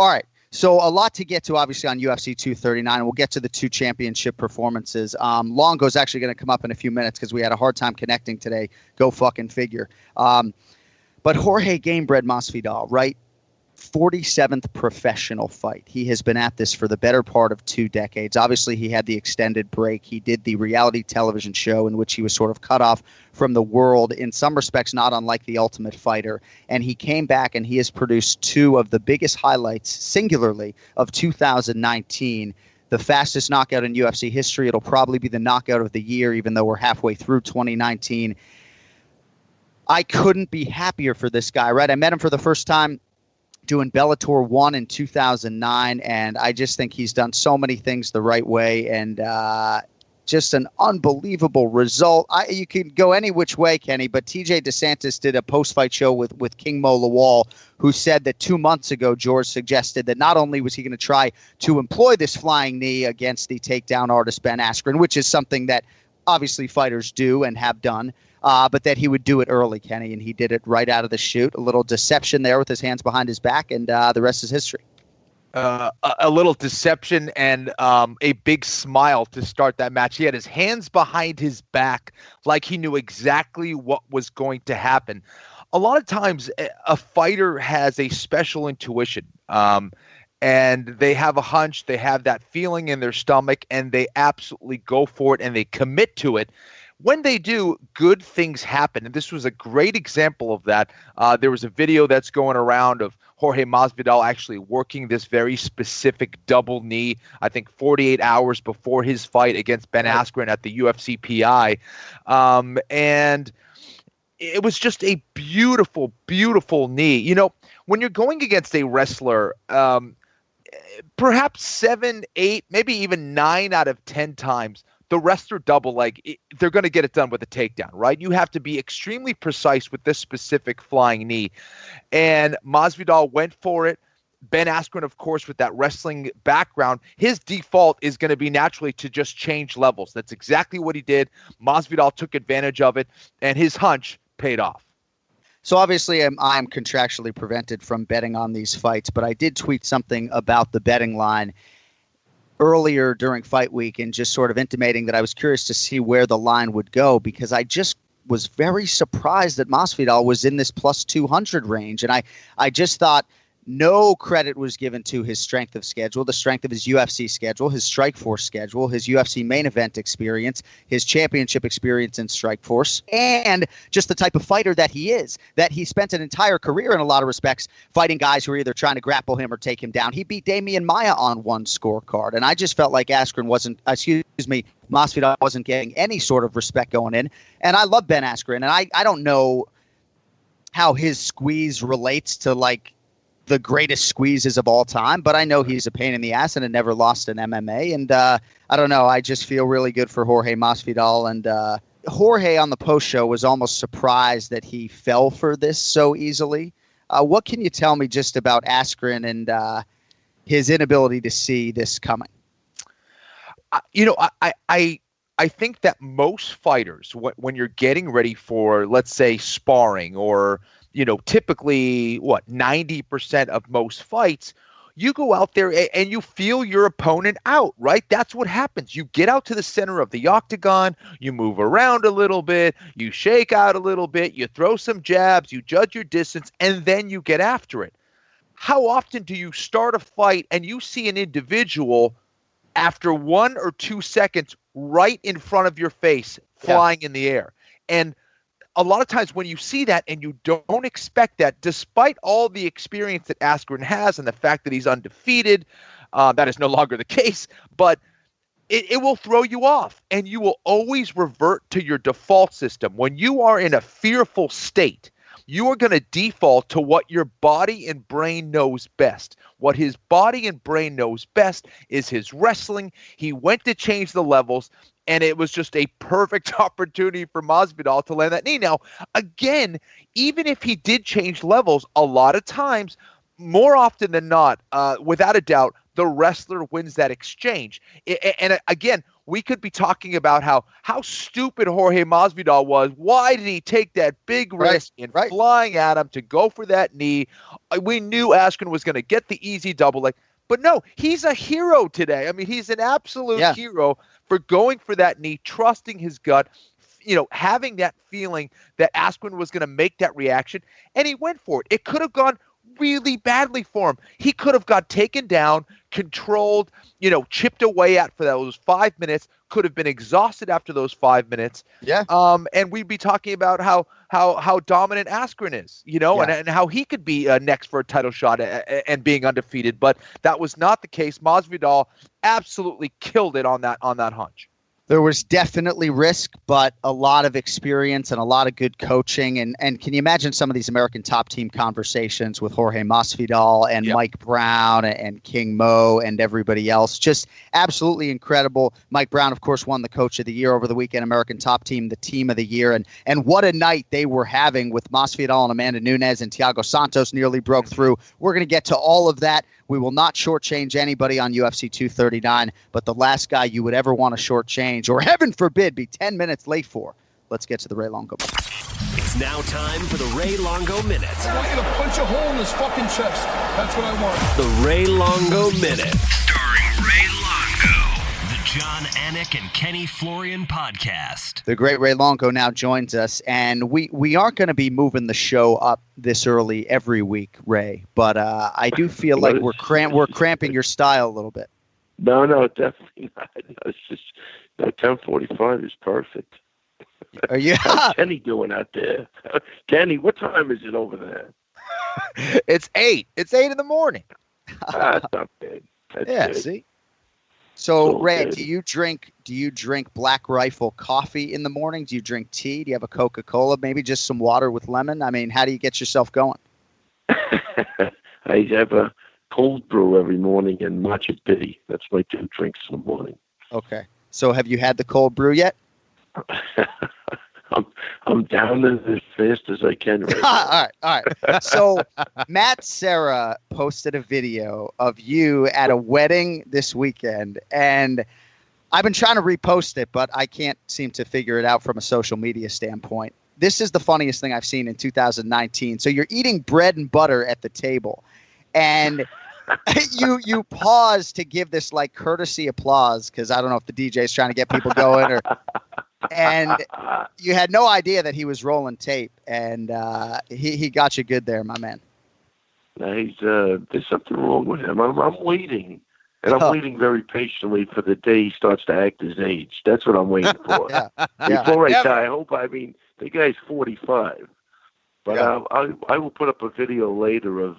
All right. So a lot to get to, obviously, on UFC 239, and we'll get to the two championship performances. Longo's actually going to come up in a few minutes because we had a hard time connecting today. Go fucking figure. But Jorge Gamebred Masvidal, right? 47th professional fight. He has been at this for the better part of 2 decades. Obviously, he had the extended break. He did the reality television show in which he was sort of cut off from the world, in some respects not unlike The Ultimate Fighter. And he came back and he has produced 2 of the biggest highlights, singularly, of 2019. The fastest knockout in UFC history. It'll probably be the knockout of the year, even though we're halfway through 2019. I couldn't be happier for this guy, right? I met him for the first time doing Bellator 1 in 2009, and I just think he's done so many things the right way, and just an unbelievable result. You can go any which way, Kenny, but TJ DeSantis did a post-fight show with King Mo Lawal, who said that 2 months ago, George suggested that not only was he going to try to employ this flying knee against the takedown artist Ben Askren, which is something that obviously fighters do and have done, but that he would do it early, Kenny, and he did it right out of the chute. A little deception there with his hands behind his back, and the rest is history. A little deception and a big smile to start that match. He had his hands behind his back like he knew exactly what was going to happen. A lot of times a fighter has a special intuition, and they have a hunch, they have that feeling in their stomach, and they absolutely go for it and they commit to it. When they do, good things happen. And this was a great example of that. There was a video that's going around of Jorge Masvidal actually working this very specific double knee, I think 48 hours before his fight against Ben Askren at the UFC PI. And it was just a beautiful, beautiful knee. You know, when you're going against a wrestler, perhaps 7, 8, maybe even 9 out of 10 times, the wrestler double leg, they're going to get it done with a takedown, right? You have to be extremely precise with this specific flying knee. And Masvidal went for it. Ben Askren, of course, with that wrestling background, his default is going to be naturally to just change levels. That's exactly what he did. Masvidal took advantage of it, and his hunch paid off. So obviously I'm contractually prevented from betting on these fights, but I did tweet something about the betting line earlier during fight week and just sort of intimating that I was curious to see where the line would go, because I just was very surprised that Masvidal was in this plus 200 range. And I just thought no credit was given to his strength of schedule, the strength of his UFC schedule, his Strikeforce schedule, his UFC main event experience, his championship experience in Strikeforce, and just the type of fighter that he is, that he spent an entire career in a lot of respects fighting guys who were either trying to grapple him or take him down. He beat Damian Maia on one scorecard, and I just felt like Masvidal wasn't getting any sort of respect going in. And I love Ben Askren, and I don't know how his squeeze relates to like the greatest squeezes of all time, but I know he's a pain in the ass and had never lost an MMA. And I don't know, I just feel really good for Jorge Masvidal. And Jorge on the post show was almost surprised that he fell for this so easily. What can you tell me just about Askren and his inability to see this coming? I think that most fighters, when you're getting ready for, let's say, sparring or typically 90% of most fights, you go out there and you feel your opponent out, right? That's what happens. You get out to the center of the octagon, you move around a little bit, you shake out a little bit, you throw some jabs, you judge your distance, and then you get after it. How often do you start a fight and you see an individual after 1 or 2 seconds right in front of your face flying in the air? And a lot of times when you see that and you don't expect that, despite all the experience that Askren has and the fact that he's undefeated, that is no longer the case, but it will throw you off, and you will always revert to your default system. When you are in a fearful state, you are going to default to what your body and brain knows best. What his body and brain knows best is his wrestling. He went to change the levels, and it was just a perfect opportunity for Masvidal to land that knee. Now, again, even if he did change levels, a lot of times, more often than not, without a doubt, the wrestler wins that exchange. And again, we could be talking about how stupid Jorge Masvidal was. Why did he take that big risk in flying at him to go for that knee? We knew Askren was going to get the easy double leg. But no, he's a hero today. I mean, he's an absolute hero for going for that knee, trusting his gut, having that feeling that Askren was going to make that reaction, and he went for it. It could have gone really badly for him. He could have got taken down, controlled, chipped away at for those 5 minutes, could have been exhausted after those 5 minutes. Yeah. And we'd be talking about how dominant Askren is, and how he could be next for a title shot and being undefeated. But that was not the case. Masvidal absolutely killed it on that hunch. There was definitely risk, but a lot of experience and a lot of good coaching. And can you imagine some of these American top team conversations with Jorge Masvidal and Mike Brown and King Mo and everybody else? Just absolutely incredible. Mike Brown, of course, won the Coach of the Year over the weekend, American top team, the Team of the Year. And what a night they were having with Masvidal and Amanda Nunes, and Thiago Santos nearly broke through. We're going to get to all of that. We will not shortchange anybody on UFC 239, but the last guy you would ever want to shortchange, or heaven forbid, be 10 minutes late for. Let's get to the Ray Longo. It's now time for the Ray Longo Minute. I want you to punch a hole in his fucking chest. That's what I want. The Ray Longo Minute. Starring Ray Longo. The Jon Anik and Kenny Florian podcast. The great Ray Longo now joins us, and we aren't going to be moving the show up this early every week, Ray, but I do feel like we're cramping your style a little bit. No, definitely not. No, it's just 10:45 is perfect. Are you? How's Kenny doing out there? Kenny, what time is it over there? It's 8. It's 8 in the morning. That's not bad. That's good. See. So, Ray, do you drink Black Rifle coffee in the morning? Do you drink tea? Do you have a Coca-Cola? Maybe just some water with lemon? I mean, how do you get yourself going? I have a cold brew every morning and matcha tea. That's my 2 drinks in the morning. Okay. So have you had the cold brew yet? I'm down as fast as I can right now. All right. So Matt Serra posted a video of you at a wedding this weekend, and I've been trying to repost it, but I can't seem to figure it out from a social media standpoint. This is the funniest thing I've seen in 2019. So you're eating bread and butter at the table, and you pause to give this like courtesy applause, because I don't know if the DJ is trying to get people going, and you had no idea that he was rolling tape, and he got you good there, my man. There's something wrong with him. I'm waiting, and I'm waiting very patiently for the day he starts to act his age. That's what I'm waiting for. Before I die, I mean, the guy's 45, but I will put up a video later of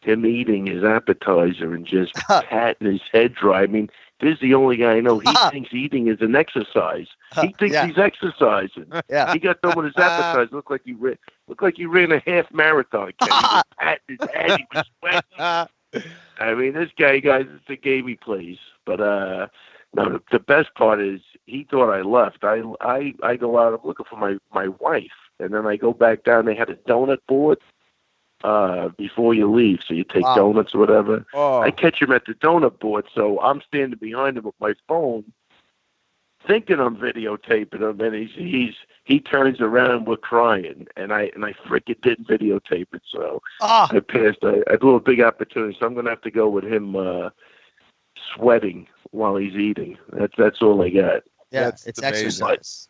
him eating his appetizer and just patting his head dry. I mean, this is the only guy I know. He thinks eating is an exercise. He thinks he's exercising. He got done with his appetizer. Looked like he ran a half marathon. He was patting his head. He was sweating. I mean, this guy, guys, it's a game he plays. But no, the best part is he thought I left. I go out. I'm looking for my wife, and then I go back down. They had a donut board before you leave, so you take donuts or whatever. I catch him at the donut board, so I'm standing behind him with my phone, thinking I'm videotaping him, and he turns around, we're crying, and I freaking didn't videotape it, so I passed. I blew a big opportunity, so I'm gonna have to go with him sweating while he's eating. That's all I got. Yeah, it's exercise.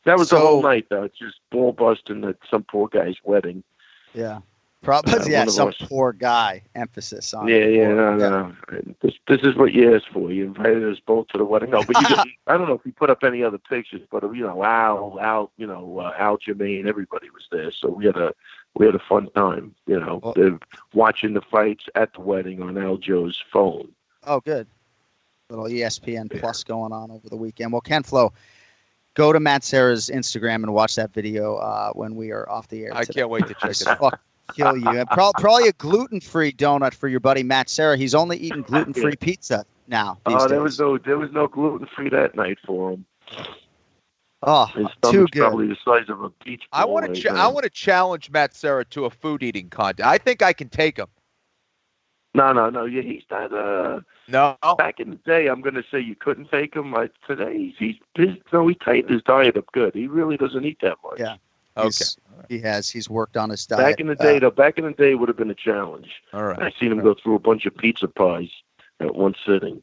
That was the whole night, though. It's just ball busting at some poor guy's wedding. Yeah. Probably, some poor guy. Emphasis on. No. This is what you asked for. You invited us both to the wedding. No, but I don't know if you put up any other pictures, but Al, Al Jermaine, everybody was there, so we had a fun time. Watching the fights at the wedding on Al Joe's phone. Oh, good. Little ESPN Plus going on over the weekend. Well, Ken Flo, go to Matt Serra's Instagram and watch that video when we are off the air. I can't wait to check it out. Kill you. And probably a gluten-free donut for your buddy Matt Serra. He's only eating gluten-free pizza now. There was no gluten-free that night for him. Oh, his too good. Probably the size of a beach ball. I want to challenge Matt Serra to a food eating contest. I think I can take him. No. Yeah, he's not. No. Back in the day, I'm going to say you couldn't fake him. Today, he tightened his diet up good. He really doesn't eat that much. Yeah. Okay. He's worked on his diet. Back in the day, would have been a challenge. All right. I seen him go through a bunch of pizza pies at one sitting.